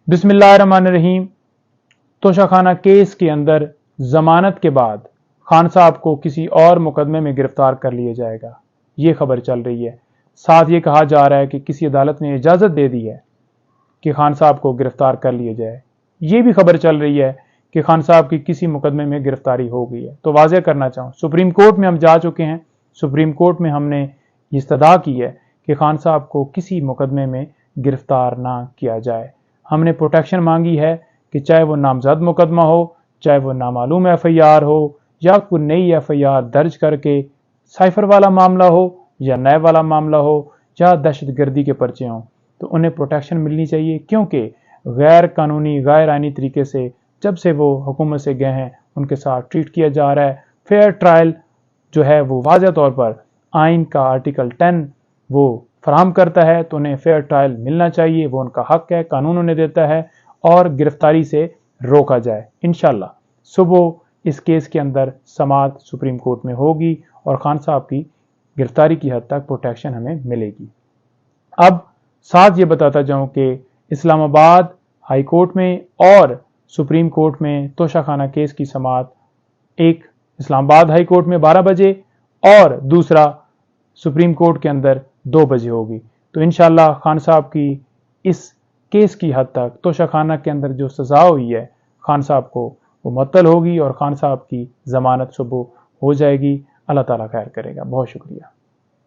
बिस्मिल्लाहिर्रहमानिर्रहीम। तोशाखाना केस के अंदर जमानत के बाद खान साहब को किसी और मुकदमे में गिरफ्तार कर लिया जाएगा, ये खबर चल रही है। साथ ये कहा जा रहा है कि किसी अदालत ने इजाज़त दे दी है कि खान साहब को गिरफ्तार कर लिया जाए। ये भी खबर चल रही है कि खान साहब की किसी मुकदमे में गिरफ्तारी हो गई है। तो वाज़ेह करना चाहूँ, सुप्रीम कोर्ट में हम जा चुके हैं। सुप्रीम कोर्ट में हमने इस्तदा की है कि खान साहब को किसी मुकदमे में गिरफ्तार ना किया जाए। हमने प्रोटेक्शन मांगी है कि चाहे वो नामजद मुकदमा हो, चाहे वो नामालूम FIR हो, या कोई नई FIR दर्ज करके साइफर वाला मामला हो या नए वाला मामला हो या दहशतगर्दी के पर्चे हों, तो उन्हें प्रोटेक्शन मिलनी चाहिए। क्योंकि गैर कानूनी गैर आइनी तरीके से जब से वो हुकूमत से गए हैं उनके साथ ट्रीट किया जा रहा है। फेयर ट्रायल जो है वो वाज़ेह तौर पर आइन का आर्टिकल 10 वो फराहम करता है, तो उन्हें फेयर ट्रायल मिलना चाहिए, वो उनका हक है, कानून उन्हें देता है, और गिरफ्तारी से रोका जाए। इंशाल्लाह सुबह इस केस के अंदर समाअत सुप्रीम कोर्ट में होगी और खान साहब की गिरफ्तारी की हद तक प्रोटेक्शन हमें मिलेगी। अब साथ ये बताता जाऊं कि इस्लामाबाद हाई कोर्ट में और सुप्रीम कोर्ट में तोशाखाना केस की समाअत एक इस्लामाबाद हाई कोर्ट में 12 बजे और दूसरा सुप्रीम कोर्ट के अंदर 2 बजे होगी। तो इंशाल्लाह खान साहब की इस केस की हद तक तोशाखाना के अंदर जो सज़ा हुई है खान साहब को वो मुअत्तल होगी और खान साहब की ज़मानत सुबह हो जाएगी। अल्लाह ताला खैर करेगा। बहुत शुक्रिया।